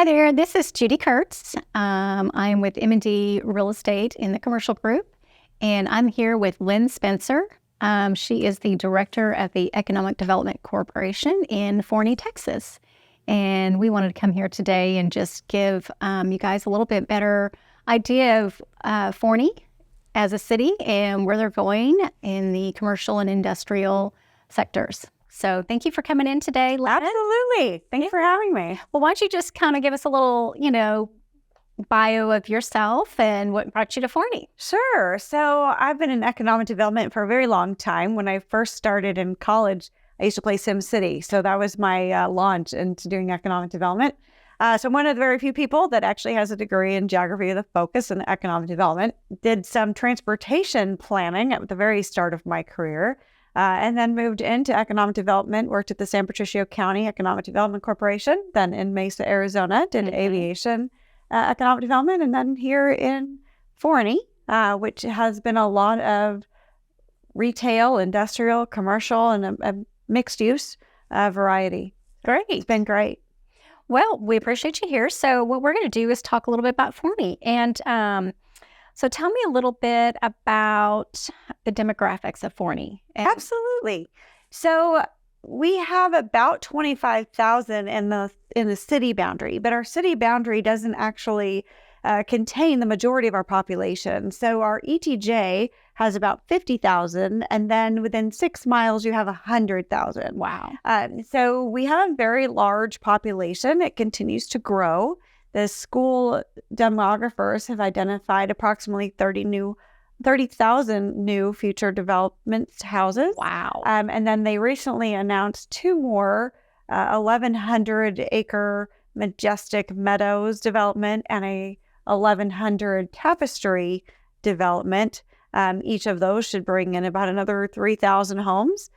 Hi there, this is Judy Kurtz. I'm with M&D Real Estate in the commercial group, and I'm here with Lynn Spencer. She is the director of the Economic Development Corporation in Forney, Texas. And we wanted to come here today and just give you guys a little bit better idea of Forney as a city and where they're going in the commercial and industrial sectors. So thank you for coming in today, Lynn. Absolutely. Thank you for having me. Well, why don't you just kind of give us a little, bio of yourself and what brought you to Forney? Sure. So I've been in economic development for a very long time. When I first started in college, I used to play SimCity. So that was my launch into doing economic development. So I'm one of the very few people that actually has a degree in geography with a focus in economic development. Did some transportation planning at the very start of my career. And then moved into economic development, worked at the San Patricio County Economic Development Corporation, then in Mesa, Arizona, did aviation economic development, and then here in Forney, which has been a lot of retail, industrial, commercial, and a mixed use variety. Great. It's been great. Well, we appreciate you here. So what we're going to do is talk a little bit about Forney. And so tell me a little bit about the demographics of Forney. Absolutely. So we have about 25,000 in the city boundary, but our city boundary doesn't actually contain the majority of our population. So our ETJ has about 50,000, and then within 6 miles you have 100,000. Wow. So we have a very large population. It continues to grow. The school demographers have identified approximately 30,000 new future development houses. Wow. And then they recently announced 2 more 1,100-acre Majestic Meadows development and a 1,100 Tapestry development. Each of those should bring in about another 3,000 homes.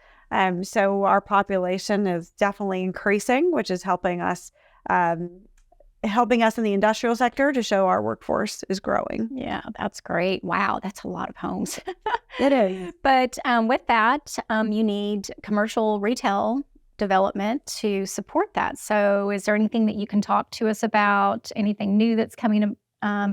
So our population is definitely increasing, which is helping us in the industrial sector to show our workforce is growing. Yeah, that's great. Wow, that's a lot of homes. It is. But with that, you need commercial retail development to support that. So is there anything that you can talk to us about, anything new that's coming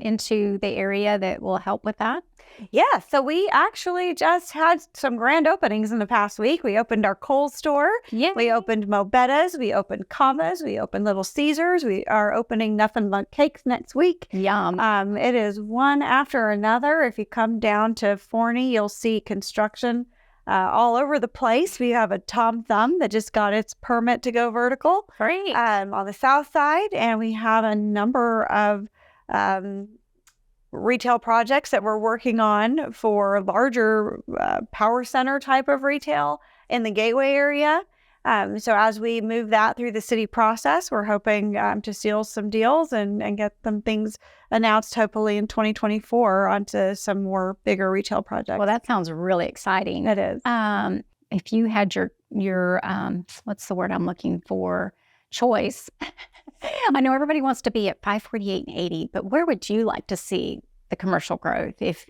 into the area that will help with that? Yeah, so we actually just had some grand openings in the past week. We opened our Kohl's store. Yeah. We opened Mobetta's. We opened Commas. We opened Little Caesars. We are opening Nothing But Cakes next week. Yum. It is one after another. If you come down to Forney, you'll see construction all over the place. We have a Tom Thumb that just got its permit to go vertical. Great. On the south side, and we have a number of retail projects that we're working on for larger power center type of retail in the Gateway area. So as we move that through the city process, we're hoping to seal some deals and get some things announced hopefully in 2024 onto some more bigger retail projects. Well, that sounds really exciting. It is. If you had your what's the word I'm looking for? Choice. I know everybody wants to be at 548 and 80, but where would you like to see the commercial growth if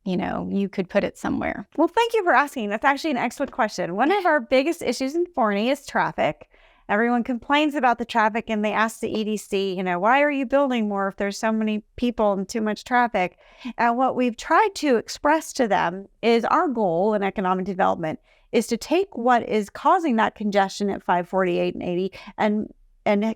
you could put it somewhere? Well, thank you for asking. That's actually an excellent question. One of our biggest issues in Forney is traffic. Everyone complains about the traffic and they ask the EDC, why are you building more if there's so many people and too much traffic? And what we've tried to express to them is our goal in economic development is to take what is causing that congestion at 548 and 80 and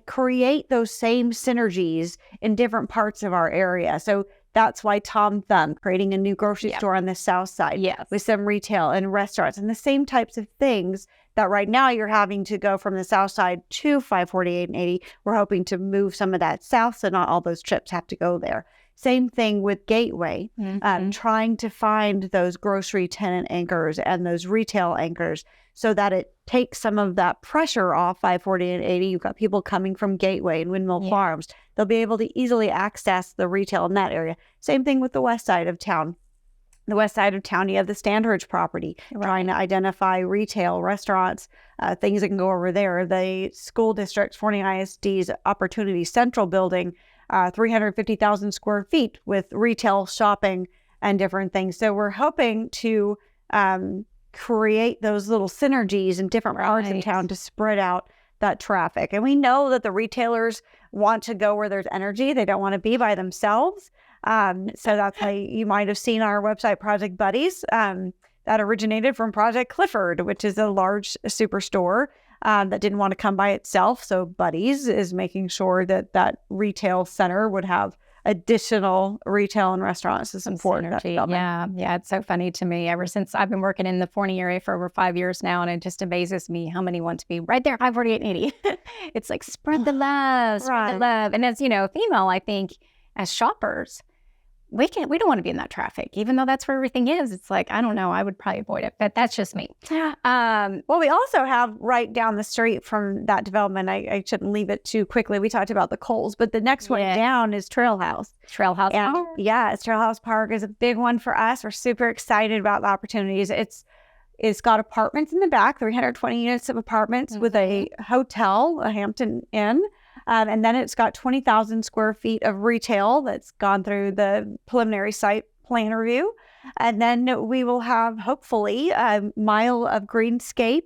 create those same synergies in different parts of our area. So that's why Tom Thumb, creating a new grocery store on the south side with some retail and restaurants and the same types of things that right now you're having to go from the south side to 548 and 80. We're hoping to move some of that south so not all those trips have to go there. Same thing with Gateway, trying to find those grocery tenant anchors and those retail anchors so that it takes some of that pressure off 540 and 80. You've got people coming from Gateway and Windmill Farms. They'll be able to easily access the retail in that area. Same thing with the west side of town. The west side of town, you have the Standridge property, trying to identify retail, restaurants, things that can go over there. The school district, Forney ISD's Opportunity Central building, 350,000 square feet with retail, shopping, and different things. So we're hoping to create those little synergies in different parts of town to spread out that traffic. And we know that the retailers want to go where there's energy. They don't want to be by themselves. So that's why you might have seen our website, Project Buddies, that originated from Project Clifford, which is a large superstore that didn't want to come by itself. So Buddies is making sure that that retail center would have additional retail and restaurants to support that development. Yeah, it's so funny to me. Ever since I've been working in the Forney area for over 5 years now, and it just amazes me how many want to be right there, 548 and 80. It's like spread the love, spread the love. And as female, I think as shoppers, we don't want to be in that traffic, even though that's where everything is. It's like, I don't know, I would probably avoid it, but that's just me. Well, we also have right down the street from that development, I shouldn't leave it too quickly. We talked about the Coles, but the next one down is Trail House. Trail House Park. Yes, Trail House Park is a big one for us. We're super excited about the opportunities. It's got apartments in the back, 320 units of apartments with a hotel, a Hampton Inn. And then it's got 20,000 square feet of retail that's gone through the preliminary site plan review. And then we will have, hopefully, a mile of greenscape,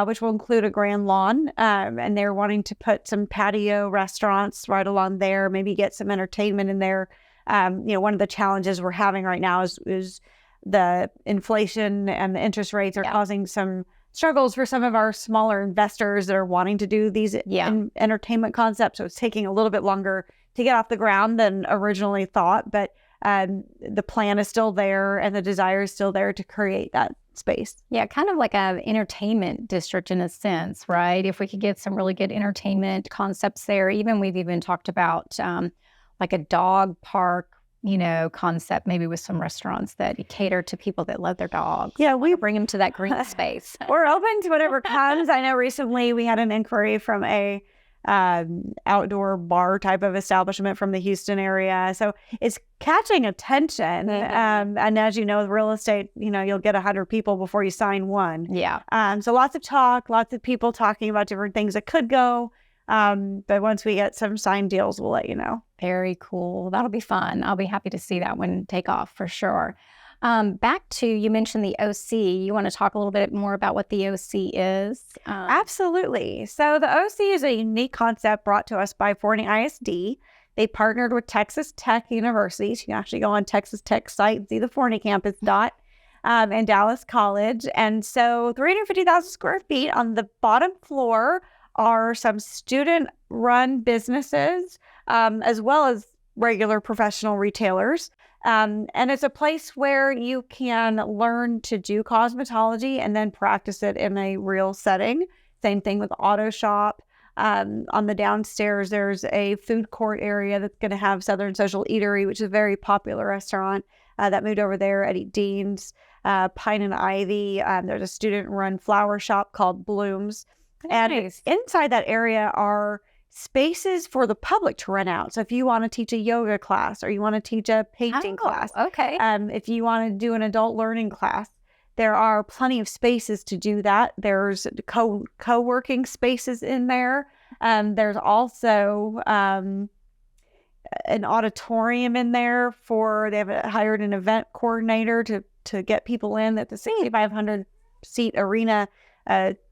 which will include a grand lawn. And they're wanting to put some patio restaurants right along there, maybe get some entertainment in there. One of the challenges we're having right now is the inflation and the interest rates are causing some struggles for some of our smaller investors that are wanting to do these entertainment concepts. So it's taking a little bit longer to get off the ground than originally thought, but the plan is still there and the desire is still there to create that space. Yeah, kind of like an entertainment district in a sense, right? If we could get some really good entertainment concepts there. We've even talked about like a dog park, concept, maybe with some restaurants that cater to people that love their dogs. Yeah, we bring them to that green space. We're open to whatever comes. I know recently we had an inquiry from a outdoor bar type of establishment from the Houston area. So it's catching attention. And as you know, with real estate, you'll get 100 people before you sign one. Yeah. So lots of talk, lots of people talking about different things that could go. But once we get some signed deals, we'll let you know. Very cool. That'll be fun. I'll be happy to see that one take off for sure. Back to, you mentioned the OC. You want to talk a little bit more about what the OC is? Absolutely. So the OC is a unique concept brought to us by Forney ISD. They partnered with Texas Tech University. So you can actually go on Texas Tech site and see the Forney campus and Dallas College. And so 350,000 square feet on the bottom floor are some student-run businesses, as well as regular professional retailers. And it's a place where you can learn to do cosmetology and then practice it in a real setting. Same thing with auto shop. On the downstairs, there's a food court area that's going to have Southern Social Eatery, which is a very popular restaurant that moved over there, Eddie Dean's, Pine and Ivy. There's a student-run flower shop called Blooms. Nice. And inside that area are spaces for the public to rent out. So if you want to teach a yoga class or you want to teach a painting class, if you want to do an adult learning class, there are plenty of spaces to do that. There's co-working spaces in there. There's also an auditorium in there they have hired an event coordinator to get people in at the 6,500 seat arena,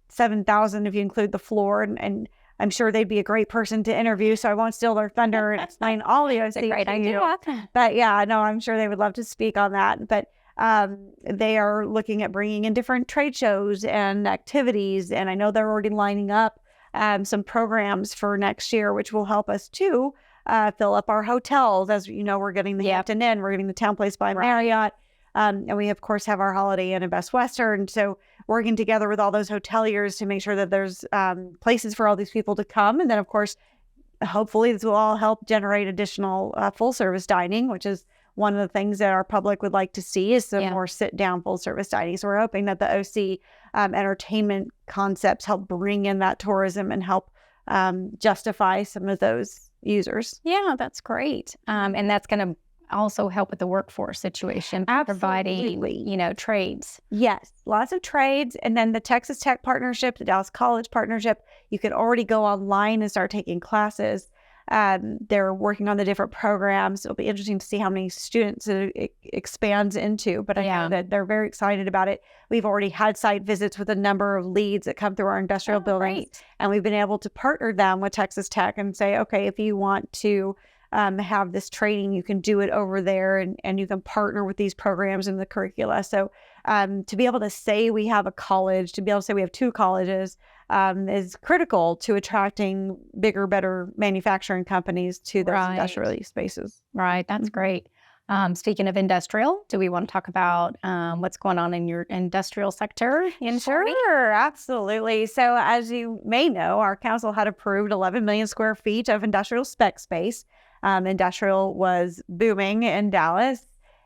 7,000 if you include the floor, and I'm sure they'd be a great person to interview, so I won't steal their thunder and explain all the OC. It's a great idea. But yeah, no, I'm sure they would love to speak on that. But they are looking at bringing in different trade shows and activities, and I know they're already lining up some programs for next year, which will help us too fill up our hotels. As you know, we're getting the Hampton Inn, we're getting the Town Place by Marriott. And we, of course, have our Holiday Inn and Best Western. So working together with all those hoteliers to make sure that there's places for all these people to come. And then, of course, hopefully this will all help generate additional full-service dining, which is one of the things that our public would like to see is some more sit-down full-service dining. So we're hoping that the OC entertainment concepts help bring in that tourism and help justify some of those users. Yeah, that's great. And that's going to also help with the workforce situation, providing, trades. Yes, lots of trades. And then the Texas Tech partnership, the Dallas College partnership, you can already go online and start taking classes. They're working on the different programs. It'll be interesting to see how many students it expands into, but I know that they're very excited about it. We've already had site visits with a number of leads that come through our industrial buildings, and we've been able to partner them with Texas Tech and say, okay, if you want to have this training, you can do it over there, and you can partner with these programs in the curricula. So to be able to say we have a college, to be able to say we have 2 colleges is critical to attracting bigger, better manufacturing companies to those industrial spaces. Right. That's great. Speaking of industrial, do we want to talk about what's going on in your industrial sector? Sure, absolutely. So as you may know, our council had approved 11 million square feet of industrial spec space. Industrial was booming in Dallas,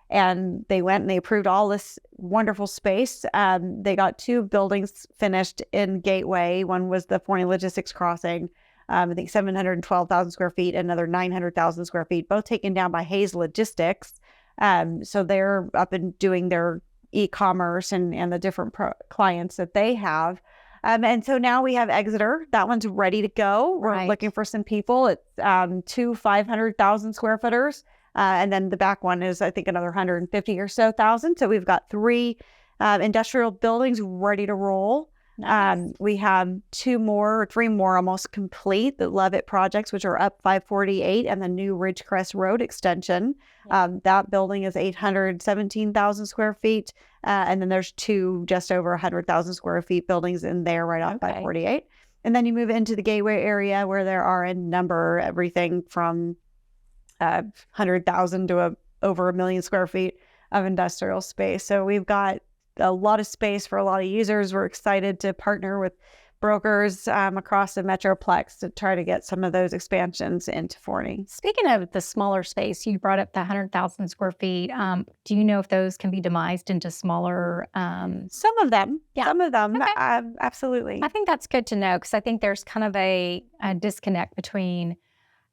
and they went and they approved all this wonderful space. They got 2 buildings finished in Gateway. One was the Forney Logistics Crossing, I think 712,000 square feet, another 900,000 square feet, both taken down by Hayes Logistics. So they're up and doing their e-commerce and the different clients that they have. And so now we have Exeter. That one's ready to go. We're looking for some people. It's 2 500,000 square footers. And then the back one is, I think, another 150 or so thousand. So we've got 3 industrial buildings ready to roll. Nice. We have 3 more almost complete, the Levitt projects, which are up 548 and the new Ridgecrest Road extension. That building is 817,000 square feet. And then there's 2 just over 100,000 square feet buildings in there right off 548. And then you move into the Gateway area where there are a number, everything from 100,000 to over 1 million square feet of industrial space. So we've got a lot of space for a lot of users. We're excited to partner with brokers across the Metroplex to try to get some of those expansions into Forney. Speaking of the smaller space, you brought up the 100,000 square feet. Do you know if those can be demised into smaller? Some of them. Yeah. Some of them. Okay. Absolutely. I think that's good to know, because I think there's kind of a disconnect between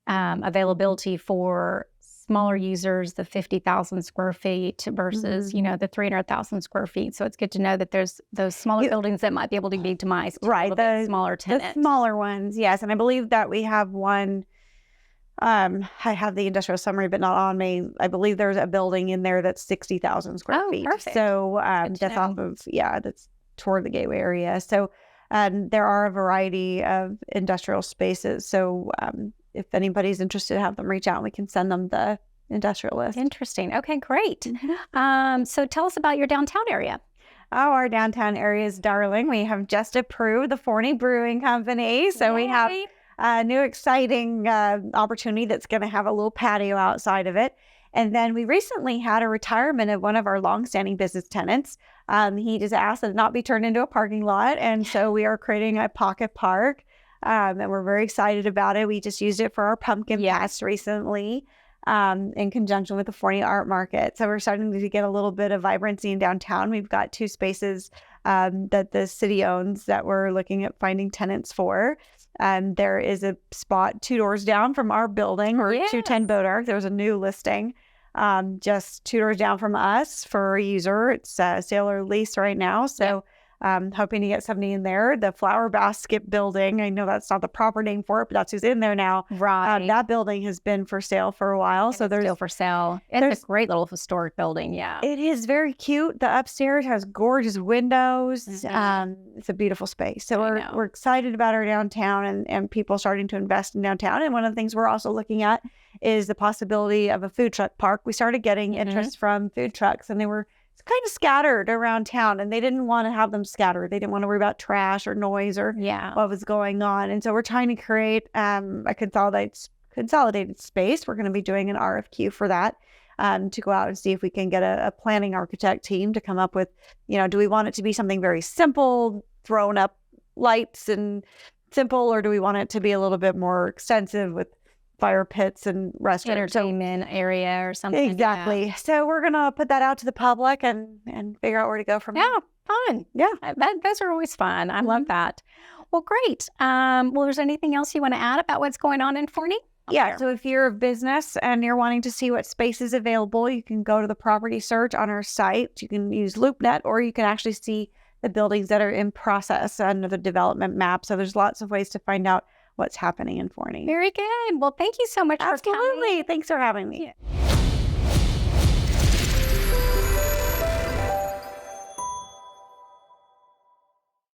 availability for smaller users, the 50,000 square feet versus, the 300,000 square feet. So it's good to know that there's those smaller buildings that might be able to be demised. Right. The smaller tenants. The smaller ones. Yes. And I believe that we have one, I have the industrial summary, but not on me. I believe there's a building in there that's 60,000 square feet. Perfect. So that's off of, that's toward the Gateway area. So there are a variety of industrial spaces. So if anybody's interested, have them reach out and we can send them the industrial list. Interesting. Okay, great. So tell us about your downtown area. Oh, our downtown area is darling. We have just approved the Forney Brewing Company. So we have a new exciting opportunity that's going to have a little patio outside of it. And then we recently had a retirement of one of our longstanding business tenants. He just asked that it not be turned into a parking lot. And so we are creating a pocket park. And we're very excited about it. We just used it for our pumpkin patch recently in conjunction with the Forney Art Market. So we're starting to get a little bit of vibrancy in downtown. We've got 2 spaces that the city owns that we're looking at finding tenants for. There is a spot 2 doors down from our building, or 210 Boat Arc. There was a new listing just 2 doors down from us for a user. It's sale or lease right now. So hoping to get somebody in there. The Flower Basket building, I know that's not the proper name for it, but that's who's in there now. Right. That building has been for sale for a while. So there's still for sale. It's a great little historic building. Yeah. It is very cute. The upstairs has gorgeous windows. It's a beautiful space. So we're excited about our downtown and people starting to invest in downtown. And one of the things we're also looking at is the possibility of a food truck park. We started getting interest from food trucks, and they were kind of scattered around town, and they didn't want to have them scattered. They didn't want to worry about trash or noise or what was going on. And so we're trying to create a consolidated space. We're going to be doing an RFQ for that to go out and see if we can get a planning architect team to come up with, do we want it to be something very simple, thrown up lights and simple, or do we want it to be a little bit more extensive with fire pits and restaurants, entertainment area or something. Exactly. Yeah. So we're gonna put that out to the public and figure out where to go from there. Fun. Yeah, those are always fun. I love that. Well, great. Well, is there anything else you want to add about what's going on in Forney? So if you're a business and you're wanting to see what space is available, you can go to the property search on our site. You can use LoopNet, or you can actually see the buildings that are in process under the development map. So there's lots of ways to find out what's happening in Forney. Very good. Well, thank you so much for coming. Absolutely. Thanks for having me. Yeah.